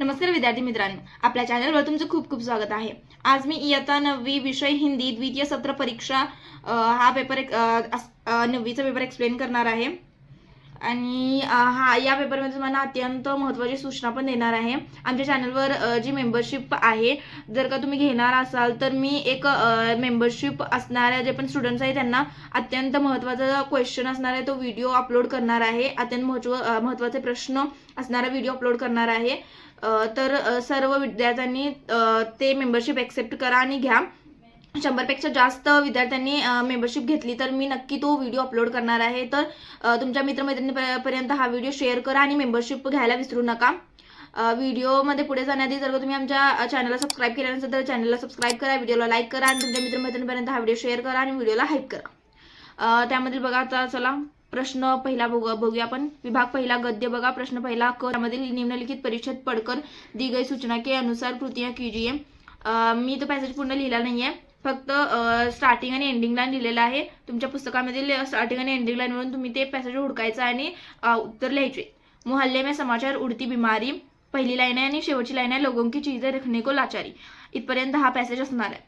नमस्कार विद्यार्थी मित्रांनो, आपल्या चॅनलवर तुमचं खूप खूप स्वागत आहे. आज मी इयत्ता 9वी विषय हिंदी द्वितीय सत्र परीक्षा हा पेपर 9वीचा पेपर एक्सप्लेन करणार आहे. आणि या पेपरमध्ये तुम्हाला अत्यंत महत्त्वाची सूचना पण देणार आहे. आमच्या चॅनलवर जी मेंबरशिप आहे, जर का तुम्ही घेणार असाल तर मी एक मेंबरशिप असणाऱ्या जे पण स्टुडंट्स आहेत त्यांना अत्यंत महत्त्वाचा क्वेश्चन असणार आहे तो व्हिडिओ अपलोड करणार आहे. अत्यंत महत्त्वाचे प्रश्न असणारा व्हिडिओ अपलोड करणार आहे. तर सर्व विद्यार्थ्यांनी ते मेंबरशिप एक्सेप्ट करा आणि घ्या. 100पेक्षा जास्त विद्यार्थ्यांनी मेंबरशिप घेतली तर मी नक्की तो व्हिडिओ अपलोड करणार आहे. तर तुमच्या मित्रमैत्रिणीपर्यंत हा व्हिडिओ शेअर करा आणि मेंबरशिप घ्यायला विसरू नका. व्हिडिओमध्ये पुढे जाण्याआधी जर तुम्ही आमच्या चॅनलला सबस्क्राईब केलं नसेल तर चॅनलला सबस्क्राईब करा, व्हिडिओला लाईक करा आणि तुमच्या मित्रमैत्रिणीपर्यंत हा व्हिडिओ शेअर करा आणि व्हिडिओला हाईप करा. त्यामधील बघा आता चला प्रश्न पहिला बघूया आपण. विभाग पहिला गद्य बघा. प्रश्न पहिला क. त्यामधील निम्नलिखित परिच्छेद पढ़कर दी गई सूचना के अनुसार कृतियां कीजिए. मी तो पॅसेज पूर्ण लिहिला नाहीये, फक्त स्टार्टिंग आणि एंडिंग लाईन लिहिलेलं आहे. तुमच्या पुस्तकामधील स्टार्टिंग आणि एंडिंग लाईन वरून तुम्ही ते पॅसेज हुडकायचं आणि उत्तर लिहायचे. मोहल्ले में समाचार उड़ती बीमारी पहिली लाईन आहे आणि शेवटची लाईन आहे लोगों की चीजें रखने को लाचारी. इथपर्यंत हा पॅसेज असणार आहे.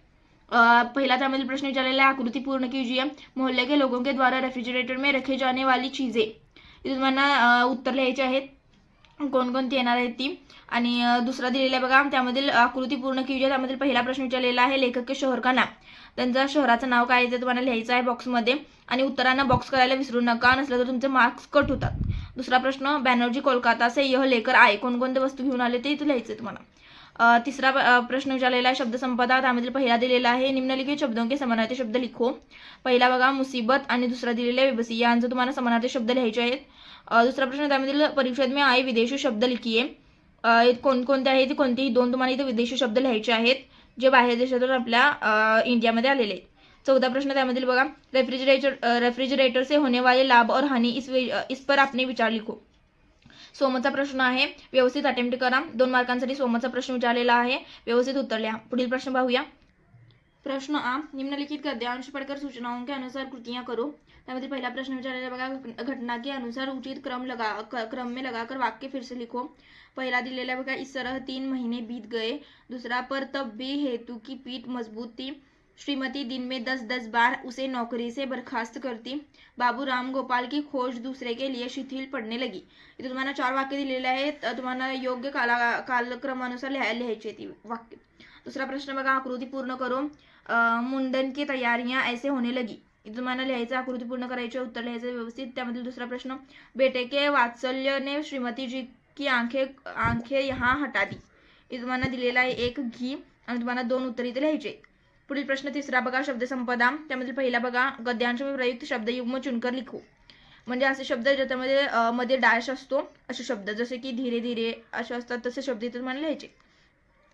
पहिला त्यामधील प्रश्न विचारलेला आहे आकृती पूर्ण कीजिए. मोहल्ले के लोगों के द्वारा रेफ्रिजरेटर में रखे जाने वाली चीजें. इथे तुम्हाला उत्तर लिहायचे आहेत कोणकोणती येणार आहेत ती. आणि दुसरा दिलेला आहे बघा. त्यामधील आकृती पूर्ण कीजिए. त्यामधील पहिला प्रश्न विचारलेला आहे लेखक के शहर का नाम. त्यांचा शहराचं नाव काय आहे ते तुम्हाला लिहायचं आहे बॉक्समध्ये आणि उत्तरांना बॉक्स करायला विसरू नका, नसलं तर तुमचे मार्क्स कट होतात. दुसरा प्रश्न बॅनर्जी कोलकाता से यह लेकर आए. कोणकोणते वस्तू घेऊन आले ते इथे लिहायचं आहे तुम्हाला. तिसरा प्रश्न विचारलेला आहे शब्दसंपदा. त्यामधील पहिला दिलेला आहे निम्नलिखित शब्दों के समानार्थी शब्द लिखो. पहिला बघा मुसीबत आणि दुसरा दिलेला आहे बेबसी. यांचं तुम्हाला समानार्थी शब्द लिहायचे आहेत. दुसरा प्रश्न त्यामधील परिच्छेद में आए विदेशी शब्द लिखिए. कोणकोणते आहेत ते कोणतेही दोन तुम्हाला इथे विदेशी शब्द लिहायचे आहेत जे बाहेर देशातून आपल्या इंडियामध्ये आलेले आहेत. चौथा प्रश्न त्यामधील बघा रेफ्रिजरेटर से होने वाले लाभ और हानी इस पर आपने विचार लिखो. सोमचा प्रश्न आहे व्यवस्थित अटेम्प्ट करा. 2 मार्कांसाठी सोमचा प्रश्न विचारलेला आहे, व्यवस्थित उत्तर लिहा. पुढील प्रश्न पाहूया. प्रश्न आ निम्नलिखित गद्यांश पढ़कर सूचनाओं के अनुसार कृतियां करो. त्यामध्ये पहिला प्रश्न विचारलेला बघा घटना के अनुसार उचित क्रम में लगाकर वाक्य फिर से लिखो. पहिला दिलेला बघा इस तरह 3 महीने बीत गए. दूसरा पर तब भी हेतु की पीठ मजबूत थी. श्रीमती दिन में 10-10 बार उसे नौकरी से बर्खास्त करती. बाबू राम गोपाल की खोज दूसरे के लिए शिथिल पड़ने लगी. इथे तुम्हाला 4 वाक्य दिलेले आहेत, तुम्हाला योग्य कालक्रमानुसार लिहायची ती वाक्य. दुसरा प्रश्न बघा आकृती पूर्ण करो. मुंडन की तैयारियां ऐसे होने लगी. इथे तुम्हाला लिहायचं आकृती पूर्ण करायची, उत्तर लिहायचं व्यवस्थित. त्यामधील दुसरा प्रश्न बेटे के वात्सल्य ने श्रीमती जी की आंखें यहाँ हटा दी. इथे तुम्हाला दिलेला आहे एक घी आणि तुम्हाला 2 उत्तर इथे लिहायचे. पुढील प्रश्न तिसरा बघा शब्दसंपदा. त्यामधील पहिला बघा गद्यांश में प्रयुक्त शब्दयुग्म चुनकर लिखो. म्हणजे असे शब्द ज्याच्यामध्ये मध्ये डॅश असतो असे शब्द जसे की धीरे धीरे असे असतात तसे शब्द इथे तुम्हाला लिहायचे.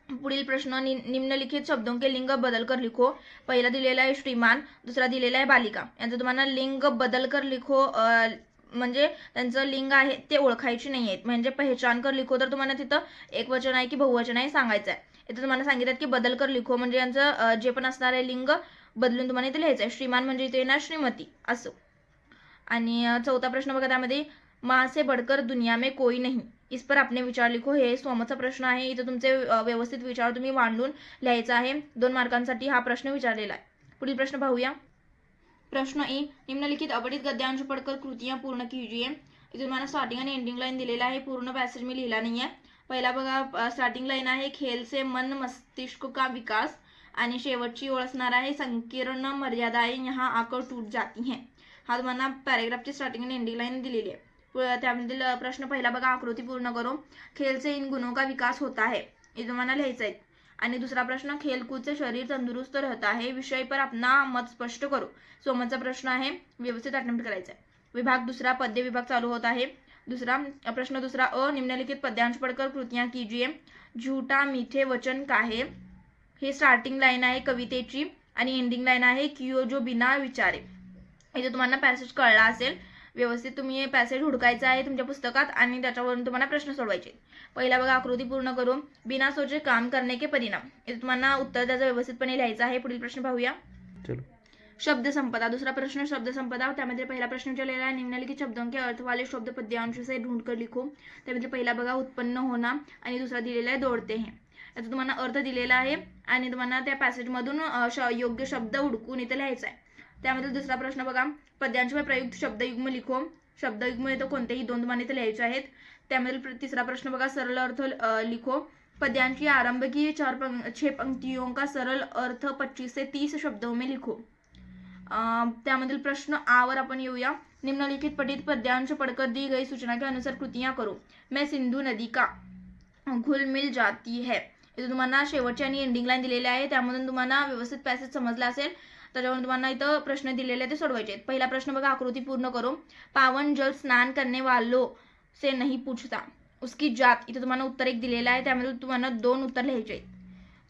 पुढील प्रश्न निम्नलिखित शब्दों के लिंग बदल कर लिखो. पहिला दिलेला आहे श्रीमान, दुसरा दिलेला आहे बालिका. यांचं तुम्हाला लिंग बदल कर लिखो म्हणजे त्यांचं लिंग आहे ते ओळखायचे नाही आहेत. म्हणजे पहचान कर लिखो तर तुम्हाला तिथं एकवचन आहे की बहुवचन आहे सांगायचं आहे. इथं तुम्हाला सांगितलं की बदल कर लिखो म्हणजे यांचं जे पण असणार आहे लिंग बदलून तुम्हाला इथे लिहायचं आहे. श्रीमान म्हणजे इथे येणार श्रीमती असं. आणि चौथा प्रश्न बघा त्यामध्ये माँ से बढ़कर दुनिया में कोई नहीं इस पर आपने विचार लिखो. हे सोमचा प्रश्न आहे. इथं तुमचे व्यवस्थित विचार तुम्ही मांडून लिहायचा आहे. 2 मार्कांसाठी हा प्रश्न विचारलेला आहे. पुढील प्रश्न पाहूया. प्रश्न ए निम्नलिखित अवधित गद्यांश पढ़कर कृतियां पूर्ण कीजिए. इथे तुम्हाला स्टार्टिंग आणि एंडिंग लाईन दिलेला आहे. पूर्ण पॅसेज मी लिहिला नाही आहे. पहिला बघा स्टार्टिंग लाईन आहे खेल से मन मस्तिष्क का विकास आणि शेवटची ओळ असणार आहे संकीर्ण मर्यादाएं यहाँ आकर टूट जाती हैं. हा तुम्हाला पॅरेग्राफची स्टार्टिंग आणि एंडिंग लाईन दिलेली आहे. त्यामधील प्रश्न पहिला बघा आकृती पूर्ण करो. खेल से इन गुणों का विकास होता है. हे तुम्हाला लिहायचं आहे. आणि दुसरा प्रश्न खेलकूद से शरीर तंदुरुस्त रहता है विषय पर अपना मत स्पष्ट करो. सोमचा प्रश्न आहे, व्यवस्थित अटेम्प्ट करायचा आहे. विभाग दुसरा पद्य विभाग चालू होत आहे. दुसरा प्रश्न दुसरा अ निम्नलिखित पद्यांश पढ़कर कृतियां कीजिए. झूठा मीठे वचन काहे. हे स्टार्टिंग लाईन आहे कवितेची आणि एंडिंग लाईन आहे कियो जो बिना विचारे. इथे तुम्हाला पॅसेज कळला असेल. व्यवस्थित तुम्ही पॅसेज हुडकायचा आहे तुमच्या पुस्तकात आणि त्याच्यावरून तुम्हाला प्रश्न सोडवायचे. पहिला बघा आकृती पूर्ण करून बिना सोचे काम करने के परिणाम. इथे तुम्हाला उत्तर त्याचं व्यवस्थितपणे लिहायचं आहे. पुढील प्रश्न पाहूया. शब्द संपदा, दूसरा प्रश्न शब्द संपदा, त्यामध्ये पहिला प्रश्न विचारलेला आहे निम्नलिखित शब्दों के अर्थ वाले शब्द पद्यांश से ढूंढकर लिखो. त्यामध्ये पहिला बघा उत्पन्न होना आणि दुसरा दिलेला आहे दौड़ते हैं. याचा तुम्हाला अर्थ दिलेला आहे आणि तुम्हाला त्या पॅसेजमधून योग्य शब्द हुडकून इथे लिहायचा आहे. त्यामध्ये दुसरा प्रश्न बघा पद्यांश में प्रयुक्त शब्दयुग्म लिखो. शब्दयुग्म येतो कोणतेही दोन तुम्हाला इथे लिहायचे आहेत. त्यामध्ये तिसरा प्रश्न बघा सरल अर्थ लिखो. पद्यांश की आरंभ की 6 पंक्तियों का सरल अर्थ 25 से 30 शब्दों में लिखो. त्यामधील प्रश्न आ वर आपण येऊया. निम्नलिखित पठित पद्यांश पढ़कर दी गई सूचना के अनुसार कृतियां करो. मैं सिंधु नदी का घुल मिल जाती है. इथे तुम्हाला शेवटची आणि एंडिंग लाईन दिलेली आहे. त्यामधून तुम्हाला व्यवस्थित पॅसेज समजला असेल. त्याच्यावरून तुम्हाला इथं प्रश्न दिलेले ते सोडवायचे आहेत. पहिला प्रश्न बघा आकृती पूर्ण करो. पावन जल स्नान करने वालों से नहीं पूछता. उसकी जात. इथे तुम्हाला उत्तर एक दिलेलं आहे. त्यामध्ये तुम्हाला 2 उत्तर लिहायचे आहेत.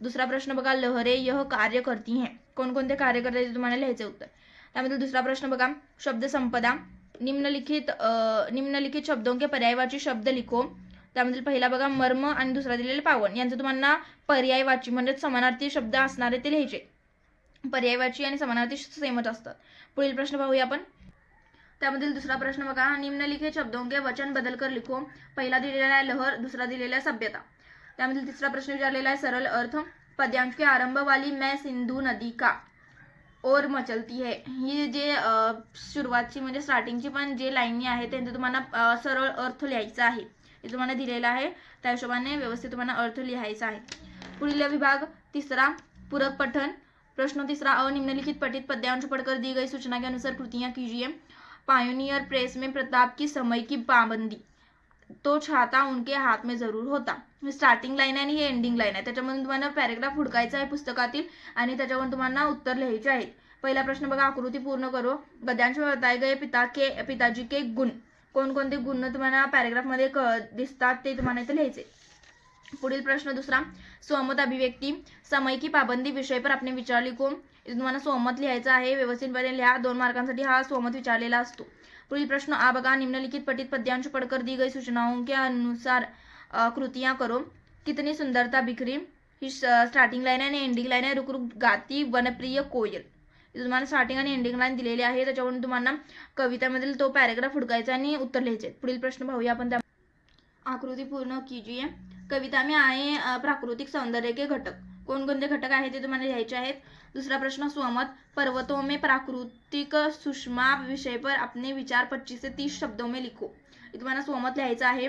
दुसरा प्रश्न बघा लहरे यह कार्य करती हैं. कोणकोणते कार्य करते ते तुम्हाला लिहायचे उत्तर. त्यामध्ये दुसरा प्रश्न बघा शब्द संपदा. निम्नलिखित शब्दों के पर्यायवाची शब्द लिखो. त्यामधील पहिला बघा मर्म आणि दुसरा दिलेला पावन. यांचं तुम्हाला पर्यायवाची म्हणजे समानार्थी शब्द असणारे ते लिहायचे. पर्यायवाची आणि समानार्थी सेमच असतात. पुढील प्रश्न पाहूया आपण. त्यामधील दुसरा प्रश्न बघा निम्नलिखित शब्दों के वचन बदल कर लिखो. पहिला दिलेला आहे लहर, दुसरा दिलेला आहे सभ्यता. त्यामधील तिसरा प्रश्न विचारलेला आहे सरल अर्थ. पद्यांश के आरंभ वाली मैं सिंधु नदी का और मचलती है. ही जे सुरुवातची म्हणजे स्टार्टिंगची पण जे लाईनी आहे त्यांचा तुम्हाला सरळ अर्थ लिहायचा आहे. हे तुम्हाला दिलेला आहे. त्या हिशोबाने व्यवस्थित तुम्हाला अर्थ लिहायचा आहे. पुढील विभाग तिसरा पूरक पठन. प्रश्न तीसरा अ निम्नलिखित पठित पद्यांश पढ़कर दी गई सूचना के अनुसार कृतियां कीजिए. पायोनियर प्रेस में प्रताप की समय की पाबंदी. तो छाता उनके हात में जरूर होता. स्टार्टिंग लाईन आहे आणि हे एंडिंग लाईन आहे. त्याच्यामधून तुम्हाला पॅरेग्राफ हुडकायचा आहे पुस्तकातील आणि त्याच्यावरून तुम्हाला उत्तर लिहायचे आहेत. पहिला प्रश्न बघा आकृती पूर्ण करो. पद्यांश में बताए गए पिताजी के गुण. कोणकोणते गुण तुम्हाला पॅरेग्राफ मध्ये दिसतात ते तुम्हाला इथे लिहायचे. पुढील प्रश्न दुसरा स्वमत अभिव्यक्ती. समय की पाबंदी विषय पर अपने विचार लिखो. इथे तुम्हाला स्वमत लिहायचं आहे. व्यवस्थितपणे लिहा. 2 मार्कांसाठी हा स्वमत विचारलेला असतो. पुढील प्रश्न आ बघा निम्नलिखित पठित पद्यांश पढ़कर दी गई सूचनाओं के अनुसार कृतियां करो. कितनी सुंदरता बिखरी. ही स्टार्टिंग लाईन आहे आणि एंडिंग लाईन आहे. रुक रुक गाती वनप्रिय कोयल. तुम्हाला स्टार्टिंग आणि एंडिंग लाईन दिलेली आहे. त्याच्यावरून तुम्हाला कवितामधील तो पॅरेग्राफ हुडकायचा आणि उत्तर लिहायचे. पुढील प्रश्न पाहूया आपण. त्या आकृती पूर्ण कीजिए. कविता में आए प्राकृतिक सौंदर्य के घटक. कोणकोणते घटक आहेत ते तुम्हाला लिहायचे आहेत. दुसरा प्रश्न स्वमत. पर्वतों में प्राकृतिक सुषमा विषय पर अपने विचार 25 से 30 शब्दों में लिखो. तुम्हाला स्वमत लिहायचं आहे.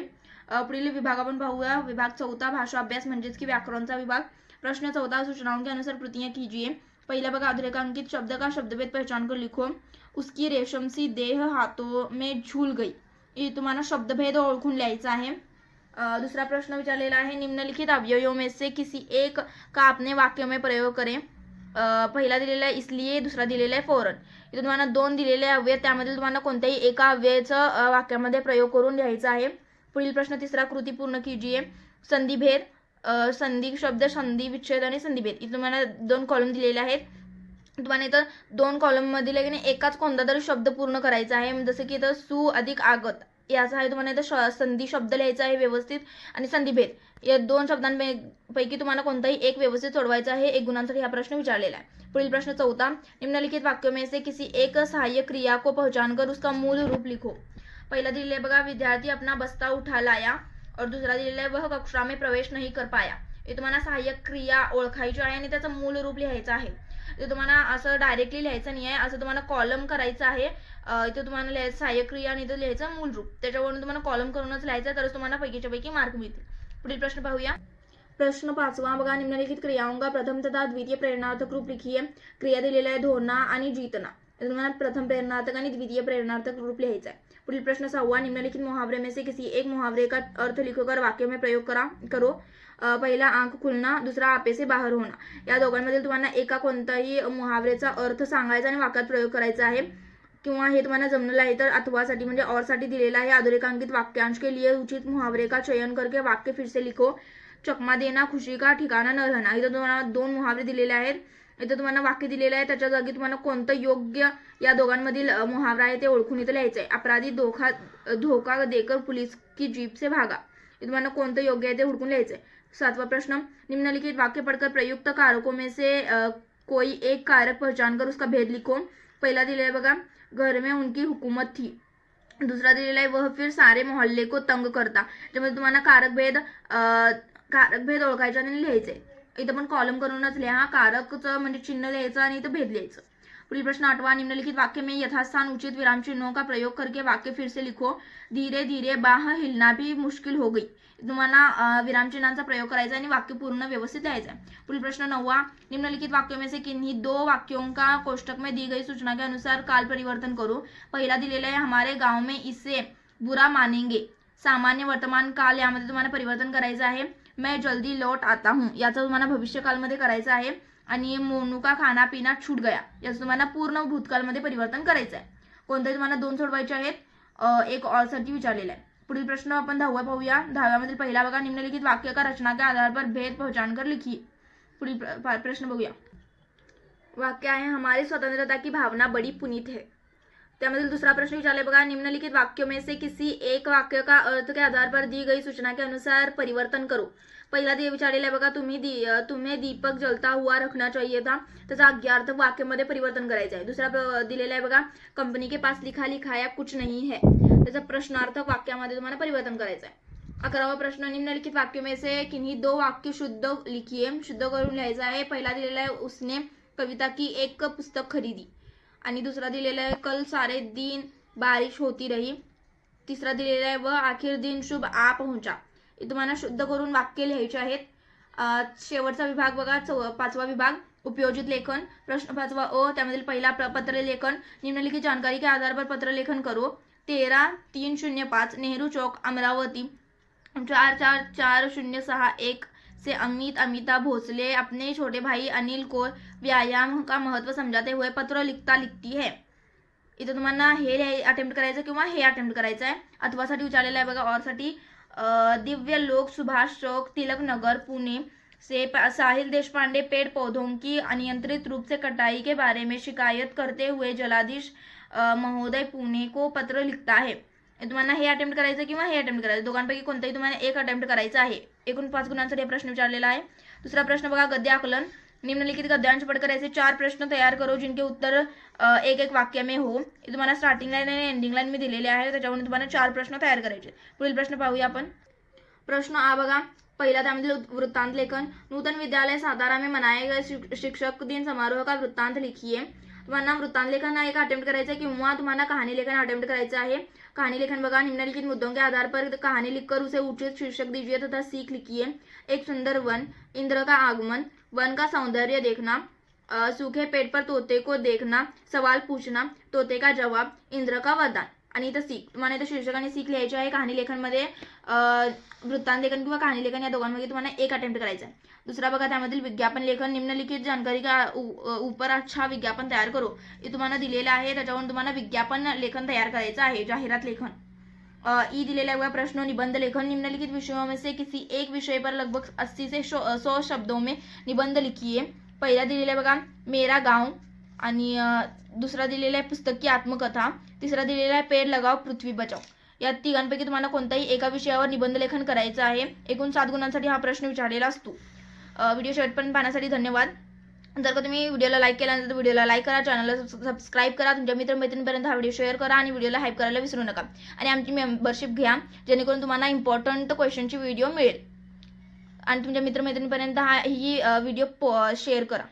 पुढील विभाग आपण पाहूया. विभाग चौथा भाषा अभ्यास म्हणजेच की व्याकरणचा विभाग. प्रश्न चौथा सूचनाओं के अनुसार कृतियां कीजिए. पहिला बघा अधरेखांकित शब्द का शब्दभेद पहचान कर लिखो. उसकी रेशम सी देह हाथों में झूल गई. हे तुम्हाला शब्दभेद ओळखून लिहायचा आहे. दूसरा प्रश्न विचारलेला आहे निम्नलिखित अवयवों में से किसी एक का अपने वाक्य में प्रयोग करें. पहिला दिलेला आहे इसलिए, दुसरा दिलेला आहे फौरन. इथे तुम्हाला 2 दिलेले अव्यय त्यामध्ये तुम्हाला कोणत्याही एका अव्ययाचं वाक्यामध्ये प्रयोग करून लिहायचा आहे. पुढील प्रश्न तिसरा कृती पूर्ण कीजिए. संधिभेद. संधी शब्द, संधी विच्छेद आणि संधिभेद. इथे तुम्हाला 2 कॉलम दिलेले आहेत. तुम्हाला इथं 2 कॉलम मध्ये एकाच कोणता तरी शब्द पूर्ण करायचा आहे. जसं की इथं सु अधिक आगत याचा आहे. तुम्हाला इथं संधी शब्द लिहायचा आहे व्यवस्थित आणि संधिभेद या 2 शब्दांपैकी तुम्हाला कोणताही एक व्यवस्थित सोडवायचा आहे. 1 गुणांसाठी हा प्रश्न विचारलेला आहे. पुढील प्रश्न चौथा निम्नलिखित वाक्यों में से किसी एक सहायक क्रिया को पहचान कर उसका मूल रूप लिखो. पहिला दिलेला बघा विद्यार्थी अपना बस्ता उठा लाया और दूसरा दिलेला आहे वह कक्षा में प्रवेश नहीं कर पाया. हे तुम्हाला सहाय्यक क्रिया ओळखायची आहे आणि त्याचं मूल रूप लिहायचं आहे. ते तुम्हाला असं डायरेक्टली लिहायचं नाही आहे. असं तुम्हाला कॉलम करायचं आहे. इथे तुम्हाला लिहायचं सहाय्यक क्रिया आणि इथं लिहायचं मूल रूप. त्याच्यावरून तुम्हाला कॉलम करूनच लिहायचं तरच तुम्हाला पैकीच्या पैकी मार्क मिळतील. पुढील प्रश्न पाहूया. प्रश्न 5वां बघा निम्नलिखित क्रियाओं का प्रथम तथा द्वितीय प्रेरणार्थक रूप लिखिए. क्रिया दिलेला आहे धोना आणि जीतना. तुम्हाला प्रथम प्रेरणार्थक आणि द्वितीय प्रेरणार्थक रूप लिहायचं आहे. पुढील प्रश्न 6वां निम्नलिखित मुहावरे में से किसी एक मुहावरे का अर्थ लिखकर वाक्य में प्रयोग करो. पहिला आंख खुलना, दुसरा आपे से बाहर होना. या दोघांमधील तुम्हाला एका कोणताही मुहावरेचा अर्थ सांगायचा आणि वाक्यात प्रयोग करायचा आहे. किंवा हे तुम्हाला जमलेलं आहे तर अथवासाठी म्हणजे और साठी दिलेला आहे. अधोरेखांकित वाक्यांश के लिए उचित मुहावरे का चयन करके वाक्य फिर से लिखो. चकमा देना, खुशी का ठिकाणा न रहना. इथं तुम्हाला 2 मुहावरे दिलेले आहेत. इथं तुम्हाला वाक्य दिलेलं आहे त्याच्या जागी तुम्हाला कोणतं योग्य या दोघांमधील मुहावरा आहे ते ओळखून इथं लिहायचं आहे. अपराधी धोका देकर पुलिस की जीप से भागा. हे तुम्हाला कोणतं योग्य आहे ते हुडकून लिहायचं आहे. 7वां प्रश्न निम्नलिखित वाक्य पढ़कर प्रयुक्त कारकों में से कोई एक कारक पहचान कर उसका भेद लिखो। पहिला दिलेला आहे बघा, घर में उनकी हुकूमत थी। दुसरा दिलेला आहे वह फिर सारे मोहल्ले को तंग करता। त्यामध्ये तुम्हाला कारक भेद ओळखायचा आणि लिहायचे। इथं पण कॉलम करूनच लिहा, कारकचं म्हणजे चिन्ह लिहायचं आणि इथं भेद लिहायचं। पुढील प्रश्न 8वां, निम्नलिखित वाक्य में यथास्थान उचित विराम चिन्हों का प्रयोग करके वाक्य फिर से लिखो। धीरे धीरे बाह हिलना भी मुश्किल हो गई। तुम्हाला विराम चिन्हांचा प्रयोग करायचा आणि वाक्य पूर्ण व्यवस्थित लिहायचं आहे। पुढील प्रश्न 9वां, निम्नलिखित वाक्यों में से किन्हीं 2 वाक्यों का कोष्टक में दी गई सूचना के अनुसार काल परिवर्तन करो। पहिला दिलेला आहे हमारे गांव में इसे बुरा मानेंगे। सामान्य वर्तमान काल यामध्ये तुम्हाला परिवर्तन करायचं आहे। मैं जल्दी लौट आता हूँ याचं तुम्हाला भविष्यकालमध्ये करायचं आहे। आणि मोनू का खाना पिना छूट गया याचं तुम्हाला पूर्ण भूतकाळमध्ये परिवर्तन करायचं आहे। कोणते तुम्हाला 2 सोडवायचे आहेत, एक और साठी विचारलेला आहे। पुढील प्रश्न आपण 10वा पाहूया। 10व्यामधील पहिला बघा, निम्नलिखित वाक्य का रचना के आधार पर भेद पहचान कर लिखिए। पुढील प्रश्न बघूया। वाक्य आहे हमारी स्वतंत्रता की भावना बड़ी पुनीत है। त्यामधील दुसरा प्रश्न विचारले बघा, निम्नलिखित वाक्यों में से किसी एक वाक्य का अर्थ के आधार पर दी गई सूचना के अनुसार परिवर्तन करो। पहिला विचारलेला आहे बघा, तुम्हें दीपक जलता हुआ रखना चाहिए था, त्याचा अज्ञार्थ वाक्यामध्ये परिवर्तन करायचं आहे। दुसरा दिलेला आहे बघा, कंपनी के पास लिखा लिखाया कुछ नहीं है, त्याचा प्रश्नार्थक वाक्यामध्ये तुम्हाला परिवर्तन करायचं आहे। 11वां प्रश्न, निम्नलिखित वाक्यों में से किन्हीं 2 वाक्य शुद्ध लिखिए। शुद्ध करून लिहायचं आहे। पहिला दिलेला आहे उसने कविता की एक पुस्तक खरीदी आणि दुसरा दिलेला आहे कल सारे दिन बारिश होती रही। तिसरा दिलेला आहे वह आखिर दिन शुभ आ पहुंचा। तुम्हाला शुद्ध करून वाक्य लिहायचे आहेत। शेवटचा विभाग बघा, 5वा विभाग उपयोजित लेखन। प्रश्न 5वा अ, त्यामधील पहिला पत्र लेखन, निम्नलिखित जानकारी के आधार पर पत्र लेखन करो। 13/3/05 नेहरू चौक अमरावती 44406 से अमिता भोसले अपने छोटे भाई अनिल को व्यायाम का महत्व समझाते हुए पत्र लिखती है। इथं तुम्हाला हे अटेम्प्ट करायचं किंवा हे अटेम्प्ट करायचं आहे। अथवा साठी विचारलेलं आहे बघा, और साठी दिव्य लोक सुभाष चौक तिलक नगर पुणे से साहिल देशपांडे पेड़ पौधों की अनियंत्रित रूप से कटाई के बारे में शिकायत करते हुए जलाधीश महोदय पुणे को पत्र लिखता है। तुम्हाला हे अटेम्प्ट करायचं किंवा हे अटेम्प्ट करायचं, दोघांपैकी कोणताही तुम्हाला एक अटेम्प्ट करायचा आहे। एकूण 5 गुणांसाठी हा प्रश्न विचारलेला आहे। दुसरा प्रश्न बघा, गद्य आकलन। निम्नलिखित गद्यांश पढ़कर ऐसे 4 प्रश्न तयार करो जिनके उत्तर एक वाक्य में हो। तुम्हाला स्टार्टिंग लाईन आणि एंडिंग लाईन मी दिलेले आहे, त्याच्यावरून तुम्हाला 4 प्रश्न तयार करायचे। पुढील प्रश्न पाहूया आपण। प्रश्न आ बघा, पहिला त्यामधील वृत्तांत लेखन। नूतन विद्यालय सातारा में मनाए गए शिक्षक दिन समारोह का वृत्तांत लिखिए। तुम्हाला वृत्तांत लेखन एक अटेम्प्ट करायचं आहे किंवा तुम्हाला कहानी लेखन अटेम्प्ट करायचं आहे। कहानी लेखन बघा, निम्नलिखित मुद्दों के आधार पर कहानी लिखकर उसे उचित शीर्षक दीजिए तथा सीख लिखिए। एक सुंदर वन, इंद्र का आगमन, वन का सौंदर्य देखना, सूखे पेड़ पर तोते को देखना, सवाल पूछना, तोते का जवाब, इंद्र का वरदान आणि इथं सीख। तुम्हाला इथं शीर्षक आणि सीख लिहायचे आहे। कहाणी लेखनमध्ये वृत्तांत लेखन किंवा कहाणी लेखन या दोघांमध्ये तुम्हाला एक अटेम्प्ट करायचा आहे। दुसरा बघा, त्यामधील विज्ञापन लेखन। निम्नलिखित जानकारी का ऊपर अच्छा विज्ञापन तयार करो। हे तुम्हाला दिलेलं आहे, त्याच्यावरून तुम्हाला विज्ञापन लेखन तयार करायचं आहे, जाहिरात लेखन। ई दिलेला हुआ प्रश्न, निबंध लेखन। निम्नलिखित विषयों में से किसी एक विषय पर लगभग 80 से 100 शब्दों में निबंध लिखिए। पहिला दिलेला बघा, मेरा गांव आणि दुसरा दिलेला आहे पुस्तकी आत्मकथा, तिसरा दिलेला आहे पेड़ लगाओ पृथ्वी बचाओ। या तिघांपैकी तुम्हाला कोणताही एका विषयावर निबंध लेखन करायचं आहे। एकूण 7 गुणांसाठी हा प्रश्न विचारलेला असतो। व्हिडिओ शेवटपर्यंत पाहण्यासाठी धन्यवाद। जर का तुम्ही व्हिडिओला लाईक केला नसेल तर व्हिडिओला लाईक करा, चॅनलला सबस्क्राईब करा, तुमच्या मित्रमैत्रिणींपर्यंत हा व्हिडिओ शेअर करा आणि व्हिडिओला हाईप करायला विसरू नका। आणि आमची मेंबरशिप घ्या, जेणेकरून तुम्हाला इम्पॉर्टंट क्वेश्चनची व्हिडिओ मिळेल आणि तुमच्या मित्रमैत्रिणींपर्यंत ही व्हिडिओ शेअर करा।